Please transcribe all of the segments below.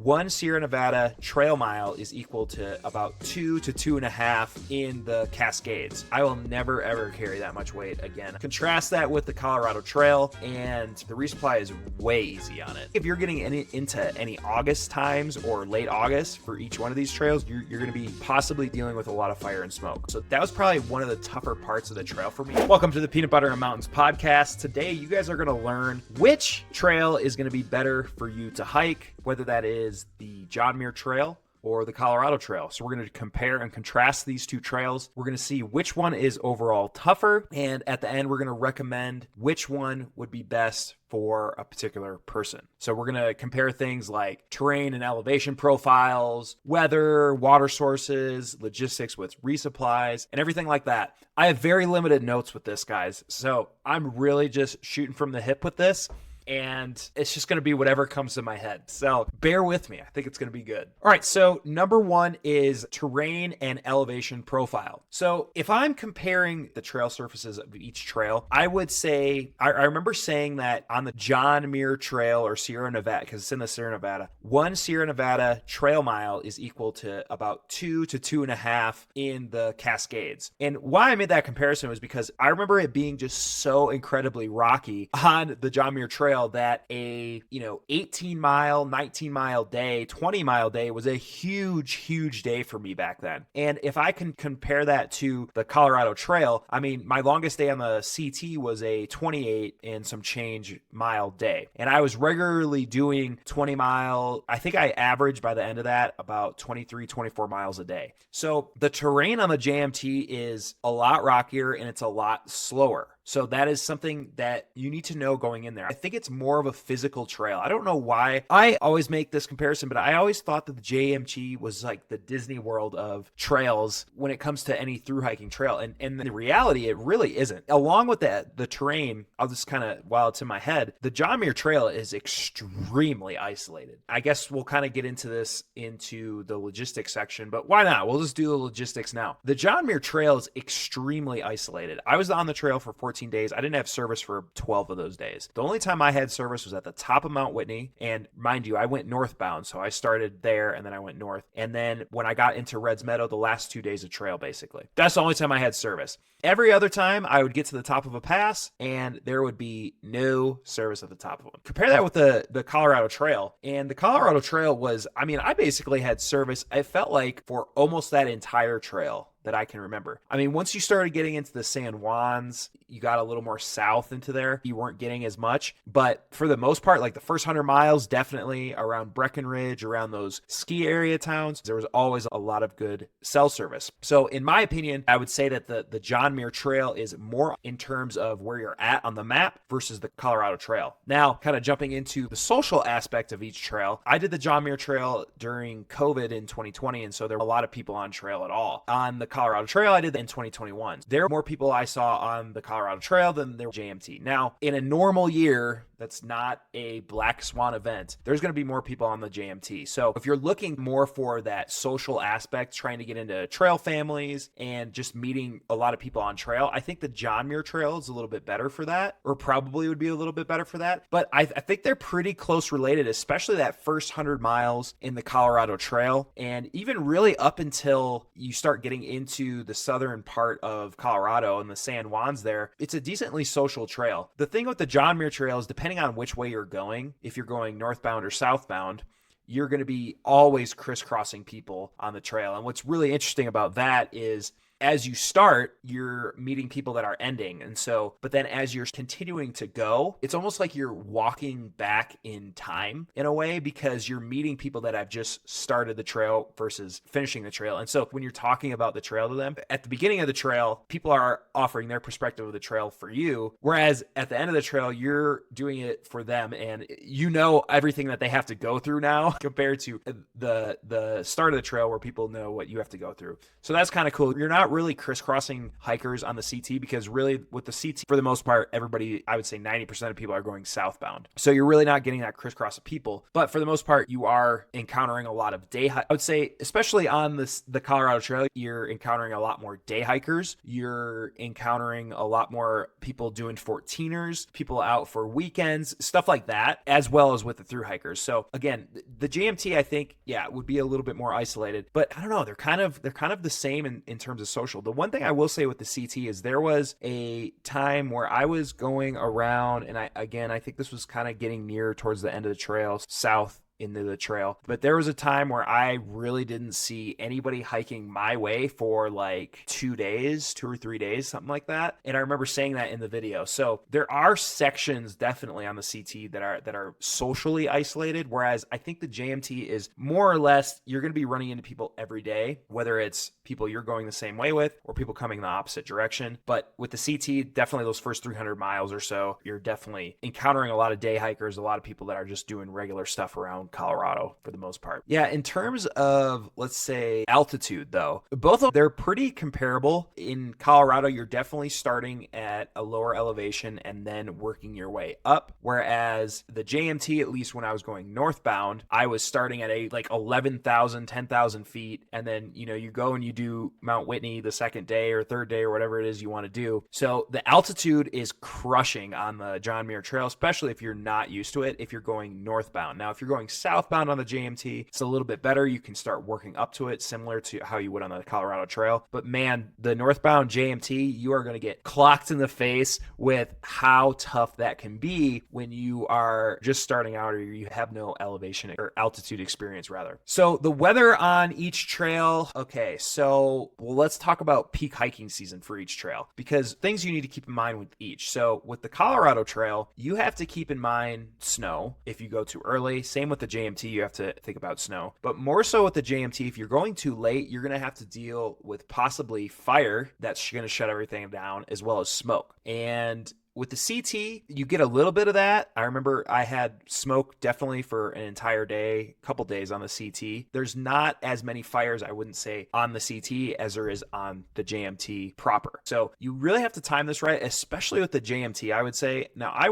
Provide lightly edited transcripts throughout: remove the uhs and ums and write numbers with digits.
one Sierra Nevada trail mile is equal to about 2 to 2.5 in the Cascades. I will never ever carry that much weight again. Contrast that with the Colorado Trail, and the resupply is way easy on it. If you're getting into any August times or late August for each one of these trails, you're going to be possibly dealing with a lot of fire and smoke. So that was probably one of the tougher parts of the trail for me. Welcome to the Peanut Butter and Mountains podcast. Today, you guys are going to learn which trail is going to be better for you to hike, whether that is the John Muir Trail or the Colorado Trail. So we're going to compare and contrast these two trails. We're going to see which one is overall tougher. And at the end, we're going to recommend which one would be best for a particular person. So we're going to compare things like terrain and elevation profiles, weather, water sources, logistics with resupplies, and everything like that. I have very limited notes with this, guys. So I'm really just shooting from the hip with this. And it's just going to be whatever comes to my head. So bear with me. I think it's going to be good. All right. So number one is terrain and elevation profile. So if I'm comparing the trail surfaces of each trail, I would say, I remember saying that on the John Muir Trail or Sierra Nevada, because it's in the Sierra Nevada, one Sierra Nevada trail mile is equal to about 2 to 2.5 in the Cascades. And why I made that comparison was because I remember it being just so incredibly rocky on the John Muir Trail that a 18 mile, 19 mile day, 20 mile day was a huge day for me back then. And if I can compare that to the Colorado Trail, I mean, my longest day on the CT was a 28 and some change mile day. And I was regularly doing 20 mile. I think I averaged by the end of that about 23, 24 miles a day. So the terrain on the JMT is a lot rockier and it's a lot slower. So that is something that you need to know going in there. I think it's more of a physical trail. I don't know why. I always make this comparison, but I always thought that the JMT was like the Disney World of trails when it comes to any through hiking trail. And in reality, it really isn't. Along with that, the terrain, I'll just kind of, while it's in my head, the John Muir Trail is extremely isolated. I guess we'll kind of get into this into the logistics section, but why not? We'll just do the logistics now. The John Muir Trail is extremely isolated. I was on the trail for 14 days. I didn't have service for 12 of those days. The only time I had service was at the top of Mount Whitney. And mind you, I went northbound. So I started there and then I went north. And then when I got into Reds Meadow, the last 2 days of trail, basically. That's the only time I had service. Every other time I would get to the top of a pass and there would be no service at the top of them. Compare that with the Colorado Trail. And the Colorado Trail was, I basically had service, I felt like, for almost that entire trail that I can remember. Once you started getting into the San Juans, you got a little more south into there, you weren't getting as much. But for the most part, like the first 100 miles, definitely around Breckenridge, around those ski area towns, there was always a lot of good cell service. So in my opinion, I would say that the John Muir Trail is more in terms of where you're at on the map versus the Colorado Trail. Now, kind of jumping into the social aspect of each trail, I did the John Muir Trail during COVID in 2020, and so there were a lot of people on trail at all. On the Colorado Trail, I did that in 2021. There were more people I saw on the Colorado Trail than there were JMT. Now, in a normal year, that's not a black swan event, there's going to be more people on the JMT. So if you're looking more for that social aspect, trying to get into trail families and just meeting a lot of people on trail, I think the John Muir Trail is a little bit better for that, or probably would be a little bit better for that. But I think they're pretty close related, especially that first 100 miles in the Colorado Trail. And even really up until you start getting into the southern part of Colorado and the San Juans there, it's a decently social trail. The thing with the John Muir Trail is, depending on which way you're going, if you're going northbound or southbound, you're going to be always crisscrossing people on the trail. And what's really interesting about that is, as you start, you're meeting people that are ending. And so, but then as you're continuing to go, it's almost like you're walking back in time in a way, because you're meeting people that have just started the trail versus finishing the trail. And so when you're talking about the trail to them, at the beginning of the trail, people are offering their perspective of the trail for you. Whereas at the end of the trail, you're doing it for them. And you know everything that they have to go through now compared to the start of the trail where people know what you have to go through. So that's kind of cool. You're not not really crisscrossing hikers on the CT, because really with the CT, for the most part, everybody, I would say 90% of people are going southbound. So you're really not getting that crisscross of people. But for the most part, you are encountering a lot of I would say, especially on the Colorado Trail, you're encountering a lot more day hikers. You're encountering a lot more people doing 14ers, people out for weekends, stuff like that, as well as with the thru hikers. So again, the JMT, I think, yeah, would be a little bit more isolated, but I don't know. They're kind of the same in terms of social. The one thing I will say with the CT is there was a time where I was going around, and I think this was kind of getting near towards the end of the trail, south into the trail. But there was a time where I really didn't see anybody hiking my way for like 2 days, 2 or 3 days, something like that. And I remember saying that in the video. So there are sections definitely on the CT that are socially isolated, whereas I think the JMT is more or less, you're going to be running into people every day, whether it's people you're going the same way with or people coming the opposite direction. But with the CT, definitely those first 300 miles or so, you're definitely encountering a lot of day hikers, a lot of people that are just doing regular stuff around Colorado for the most part. Yeah, in terms of, let's say, altitude though, both of them, they're pretty comparable. In Colorado, you're definitely starting at a lower elevation and then working your way up, whereas the JMT, at least when I was going northbound, I was starting at a like 11,000, 10,000 feet, and then you go and you do Mount Whitney the second day or third day or whatever it is you want to do. So the altitude is crushing on the John Muir Trail, especially if you're not used to it, if you're going northbound. Now, if you're going southbound on the JMT, it's a little bit better. You can start working up to it, similar to how you would on the Colorado Trail. But man, the northbound JMT, you are going to get clocked in the face with how tough that can be when you are just starting out or you have no elevation or altitude experience, rather. So the weather on each trail, okay, so let's talk about peak hiking season for each trail, because things you need to keep in mind with each. So with the Colorado Trail, you have to keep in mind snow if you go too early. Same with the JMT, you have to think about snow. But more so with the JMT, if you're going too late, you're going to have to deal with possibly fire that's going to shut everything down, as well as smoke. And with the CT, you get a little bit of that. I remember I had smoke definitely for an entire day, couple days on the CT. There's not as many fires, I wouldn't say, on the CT as there is on the JMT proper. So you really have to time this right, especially with the JMT, I would say. Now, I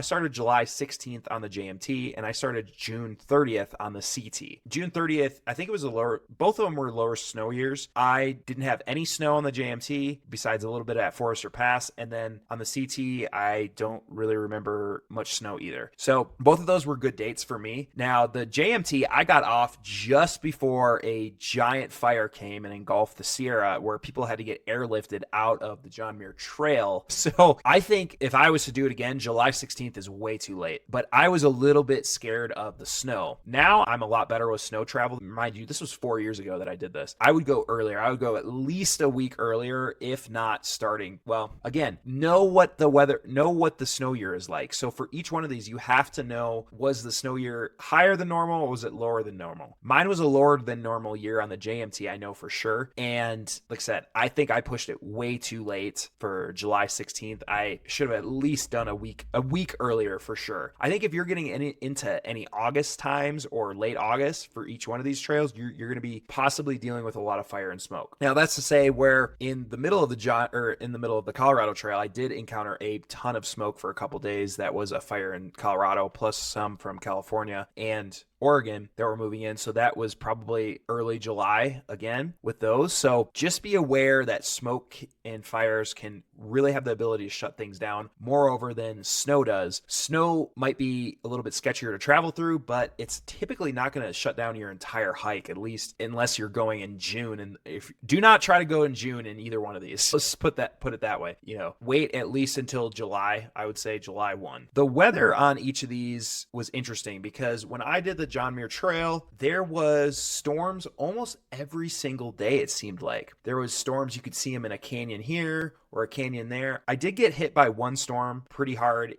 started July 16th on the JMT, and I started June 30th on the CT. June 30th, I think it was both of them were lower snow years. I didn't have any snow on the JMT besides a little bit at Forester Pass, and then on the CT, I don't really remember much snow either. So both of those were good dates for me. Now, the JMT, I got off just before a giant fire came and engulfed the Sierra, where people had to get airlifted out of the John Muir Trail. So I think if I was to do it again, July 16th is way too late. But I was a little bit scared of the snow. Now I'm a lot better with snow travel. Mind you, this was 4 years ago that I did this. I would go earlier. I would go at least a week earlier, if not starting. Well, again, know what the snow year is like. So for each one of these, you have to know, was the snow year higher than normal or was it lower than normal? Mine was a lower than normal year on the JMT, I know for sure. And like I said, I think I pushed it way too late for July 16th. I should have at least done a week earlier for sure. I think if you're getting into any August times or late August for each one of these trails, you're going to be possibly dealing with a lot of fire and smoke. Now, that's to say, where in the middle of the Colorado Trail, I did encounter a ton of smoke for a couple days. That was a fire in Colorado, plus some from California and Oregon that were moving in. So that was probably early July again with those. So just be aware that smoke and fires can really have the ability to shut things down, moreover than snow does. Snow might be a little bit sketchier to travel through, but it's typically not going to shut down your entire hike, at least unless you're going in June. And do not try to go in June in either one of these. Let's put it that way. Wait at least until July. I would say July 1. The weather on each of these was interesting, because when I did the John Muir Trail, there was storms almost every single day, it seemed like. There was storms, you could see them in a canyon here or a canyon there. I did get hit by one storm pretty hard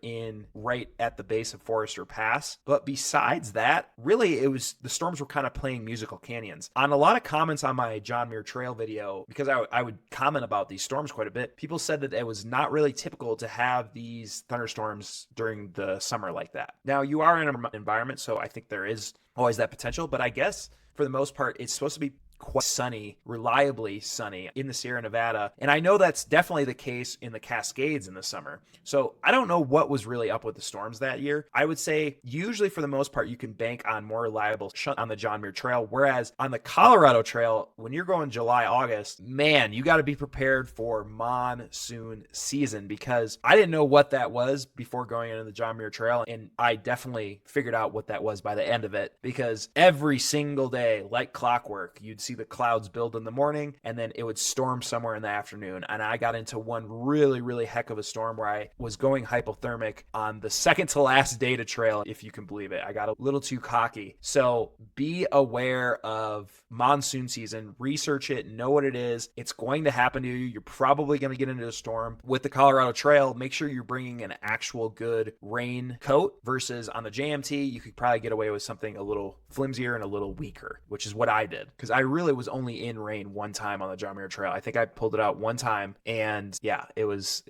right at the base of Forester Pass. But besides that, really, the storms were kind of playing musical canyons. On a lot of comments on my John Muir Trail video, because I would comment about these storms quite a bit, people said that it was not really typical to have these thunderstorms during the summer like that. Now, you are in an environment, so I think there is always that potential, but I guess for the most part, it's supposed to be quite sunny, reliably sunny in the Sierra Nevada. And I know that's definitely the case in the Cascades in the summer. So I don't know what was really up with the storms that year. I would say usually for the most part, you can bank on more reliable on the John Muir Trail. Whereas on the Colorado Trail, when you're going July, August, man, you got to be prepared for monsoon season, because I didn't know what that was before going into the John Muir Trail. And I definitely figured out what that was by the end of it, because every single day, like clockwork, you'd see the clouds build in the morning and then it would storm somewhere in the afternoon. And I got into one really, really heck of a storm where I was going hypothermic on the second to last day to trail, if you can believe it. I got a little too cocky. So be aware of monsoon season, research it, know what it is. It's going to happen to you. You're probably going to get into a storm. With the Colorado Trail, make sure you're bringing an actual good rain coat, versus on the JMT, you could probably get away with something a little flimsier and a little weaker, which is what I did, because I really was only in rain one time on the John Muir Trail. I think I pulled it out one time, and yeah, it was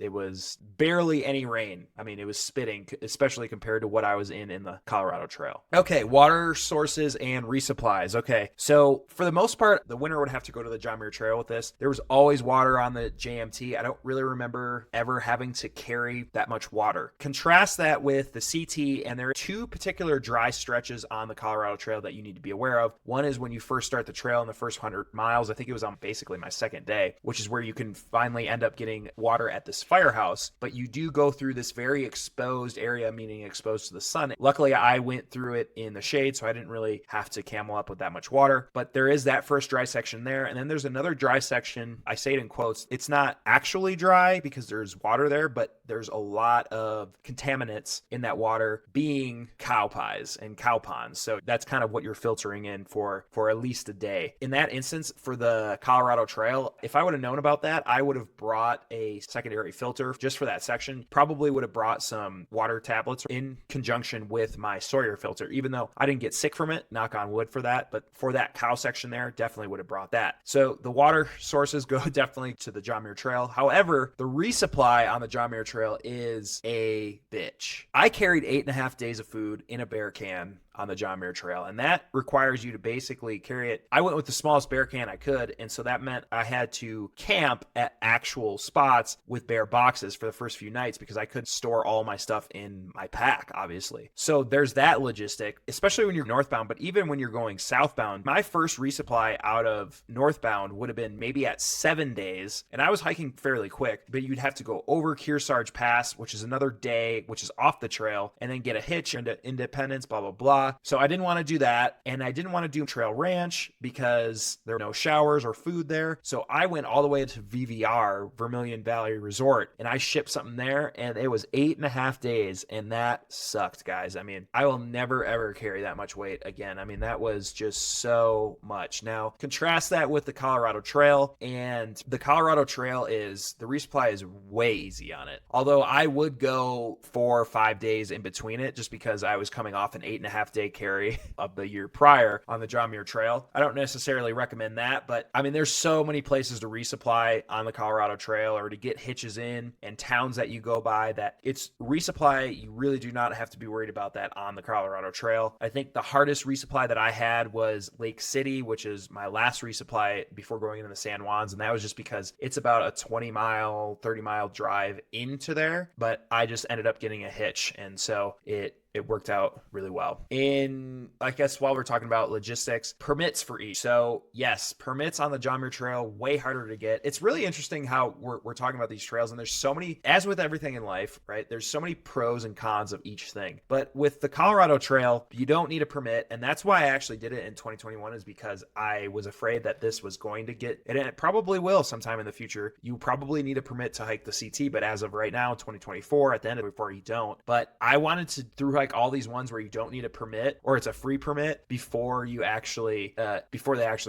barely any rain. I mean, it was spitting, especially compared to what I was in the Colorado Trail. Okay, water sources and resupplies. Okay, so for the most part, the winner would have to go to the John Muir Trail with this. There was always water on the JMT. I don't really remember ever having to carry that much water. Contrast that with the CT, and there are two particular dry stretches on the Colorado Trail that you need to be aware of. One is when you first start the trail in the first 100 miles. I think it was on basically my second day, which is where you can finally end up getting water at this firehouse. But you do go through this very exposed area, meaning exposed to the sun. Luckily, I went through it in the shade, so I didn't really have to camel up with that much water. But there is that first dry section there. And then there's another dry section. I say it in quotes. It's not actually dry because there's water there, but there's a lot of contaminants in that water, being cow pies and cow ponds. So that's kind of what you're filtering in for at least a day. In that instance, for the Colorado Trail, if I would have known about that, I would have brought a secondary filter just for that section. Probably would have brought some water tablets in conjunction with my Sawyer filter, even though I didn't get sick from it, knock on wood for that. But for that cow section there, definitely would have brought that. So the water sources go definitely to the John Muir Trail. However, the resupply on the John Muir Trail is a bitch. I carried 8.5 days of food in a bear can on the John Muir Trail, and that requires you to basically carry it. I went with the smallest bear can I could, and so that meant I had to camp at actual spots with bear boxes for the first few nights, because I couldn't store all my stuff in my pack, obviously. So there's that logistic, especially when you're northbound. But even when you're going southbound, my first resupply out of northbound would have been maybe at 7 days, and I was hiking fairly quick, but you'd have to go over Kearsarge Pass, which is another day, which is off the trail, and then get a hitch into Independence, blah, blah, blah. So I didn't want to do that. And I didn't want to do Trail Ranch because there were no showers or food there. So I went all the way to VVR, Vermilion Valley Resort, and I shipped something there, and it was 8.5 days. And that sucked, guys. I mean, I will never, ever carry that much weight again. I mean, that was just so much. Now, contrast that with the Colorado Trail, and the Colorado Trail the resupply is way easy on it. Although I would go 4 or 5 days in between it, just because I was coming off an 8.5 day carry of the year prior on the John Muir Trail. I don't necessarily recommend that, but I mean, there's so many places to resupply on the Colorado Trail, or to get hitches in, and towns that you go by, that it's resupply. You really do not have to be worried about that on the Colorado Trail. I think the hardest resupply that I had was Lake City, which is my last resupply before going into the San Juans. And that was just because it's about a 20-mile, 30-mile drive into there, but I just ended up getting a hitch. And so it worked out really well. I guess while we're talking about logistics, permits for each. So yes, permits on the John Muir Trail, way harder to get. It's really interesting how we're talking about these trails, and there's so many, as with everything in life, right? There's so many pros and cons of each thing. But with the Colorado Trail, you don't need a permit. And that's why I actually did it in 2021, is because I was afraid that this was going to get, and it probably will sometime in the future. You probably need a permit to hike the CT, but as of right now, 2024, at the end of it, before you don't. But I wanted to through like all these ones where you don't need a permit, or it's a free permit before they actually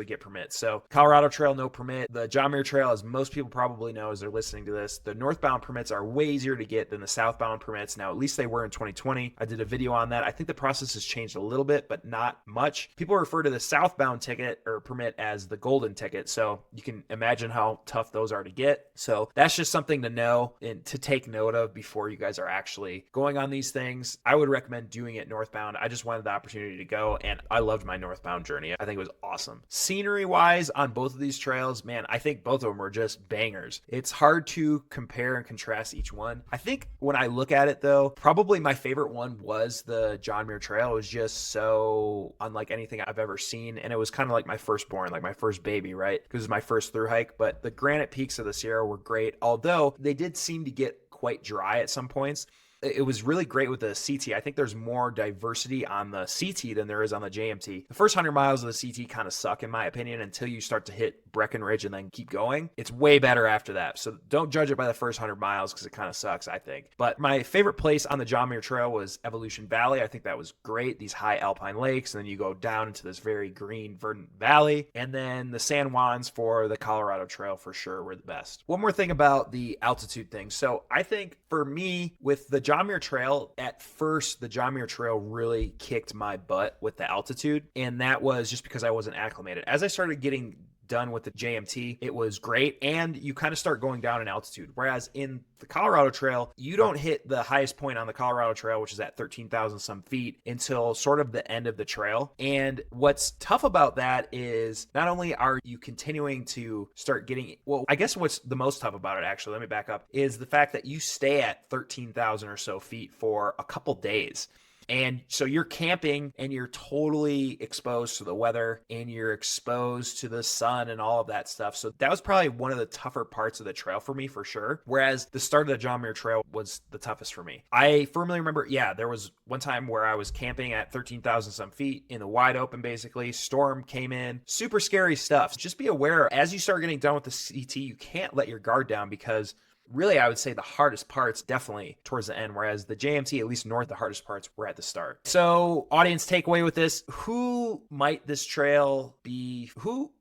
get permits. So Colorado Trail, no permit. The John Muir Trail, as most people probably know as they're listening to this, the northbound permits are way easier to get than the southbound permits. Now, at least they were in 2020. I did a video on that. I think the process has changed a little bit, but not much. People refer to the southbound ticket or permit as the golden ticket. So you can imagine how tough those are to get. So that's just something to know and to take note of before you guys are actually going on these things. I would recommend recommend doing it northbound. I just wanted the opportunity to go, and I loved my northbound journey. I think it was awesome. Scenery wise on both of these trails, man, I think both of them were just bangers. It's hard to compare and contrast each one. I think when I look at it though, probably my favorite one was the John Muir Trail. It was just so unlike anything I've ever seen, and it was kind of like my firstborn, like my first baby, right? Because it was my first through hike. But the granite peaks of the Sierra were great, although they did seem to get quite dry at some points. It was really great with the CT. I think there's more diversity on the CT than there is on the JMT. The first 100 miles of the CT kind of suck, in my opinion, until you start to hit Breckenridge and then keep going. It's way better after that. So don't judge it by the first 100 miles because it kind of sucks, I think. But my favorite place on the John Muir Trail was Evolution Valley. I think that was great. These high alpine lakes, and then you go down into this very green, verdant valley. And then the San Juans for the Colorado Trail for sure were the best. One more thing about the altitude thing. So I think for me, with the John Muir Trail, at first, the John Muir Trail really kicked my butt with the altitude. And that was just because I wasn't acclimated. As I started getting done with the JMT, it was great, and you kind of start going down in altitude. Whereas in the Colorado Trail, you don't hit the highest point on the Colorado Trail, which is at 13,000 some feet, until sort of the end of the trail. And what's tough about that is not only are you continuing to start getting, well, I guess what's the most tough about it, actually, let me back up, is the fact that you stay at 13,000 or so feet for a couple days. And so you're camping and you're totally exposed to the weather and you're exposed to the sun and all of that stuff. So that was probably one of the tougher parts of the trail for me, for sure. Whereas the start of the John Muir Trail was the toughest for me. I firmly remember, there was one time where I was camping at 13,000 some feet in the wide open, basically. Storm came in, super scary stuff. Just be aware as you start getting done with the CT, you can't let your guard down, because really, I would say the hardest parts definitely towards the end, whereas the JMT, at least north, the hardest parts were at the start. So audience takeaway with this, who might this trail be?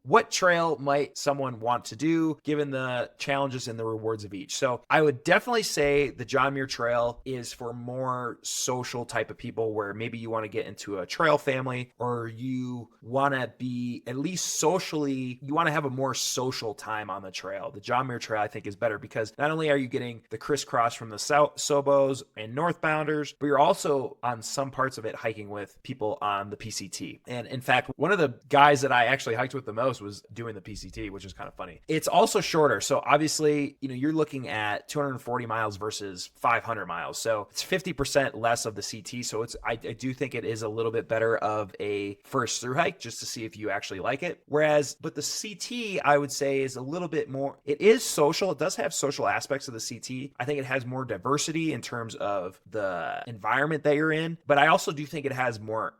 What trail might someone want to do given the challenges and the rewards of each? So I would definitely say the John Muir Trail is for more social type of people, where maybe you want to get into a trail family, or you want to be at least socially, you want to have a more social time on the trail. The John Muir Trail, I think, is better because not only are you getting the crisscross from the Sobos and northbounders, but you're also on some parts of it hiking with people on the PCT. And in fact, one of the guys that I actually hiked with the most was doing the PCT, which is kind of funny. It's also shorter. So obviously, you're looking at 240 miles versus 500 miles. So it's 50% less of the CT. So I do think it is a little bit better of a first through hike, just to see if you actually like it. But the CT, I would say, is a little bit more, it is social. It does have social aspects of the CT. I think it has more diversity in terms of the environment that you're in, but I also do think it has more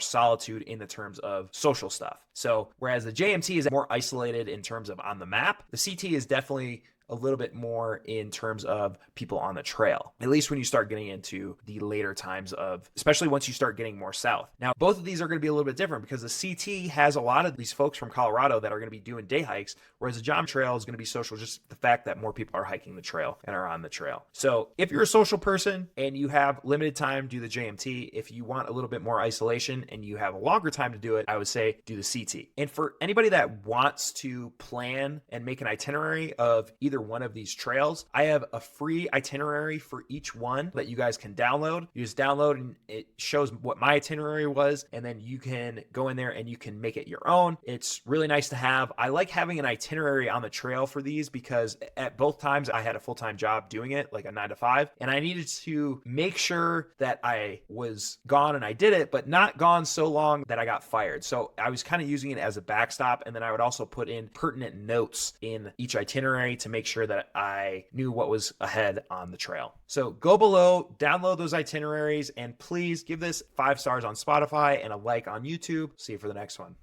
solitude in the terms of social stuff. So whereas the JMT is more isolated in terms of on the map, the CT is definitely a little bit more in terms of people on the trail, at least when you start getting into the later times especially once you start getting more south. Now, both of these are going to be a little bit different because the CT has a lot of these folks from Colorado that are going to be doing day hikes, whereas the John Trail is going to be social, just the fact that more people are hiking the trail and are on the trail. So if you're a social person and you have limited time, do the JMT. If you want a little bit more isolation and you have a longer time to do it, I would say do the CT. And for anybody that wants to plan and make an itinerary of either one of these trails, I have a free itinerary for each one that you guys can download. You just download and it shows what my itinerary was, and then you can go in there and you can make it your own. It's really nice to have. I like having an itinerary on the trail for these because at both times I had a full-time job doing it, like a 9 to 5, and I needed to make sure that I was gone and I did it, but not gone so long that I got fired. So I was kind of using it as a backstop, and then I would also put in pertinent notes in each itinerary to make sure that I knew what was ahead on the trail. So go below, download those itineraries, and please give this 5 stars on Spotify and a like on YouTube. See you for the next one.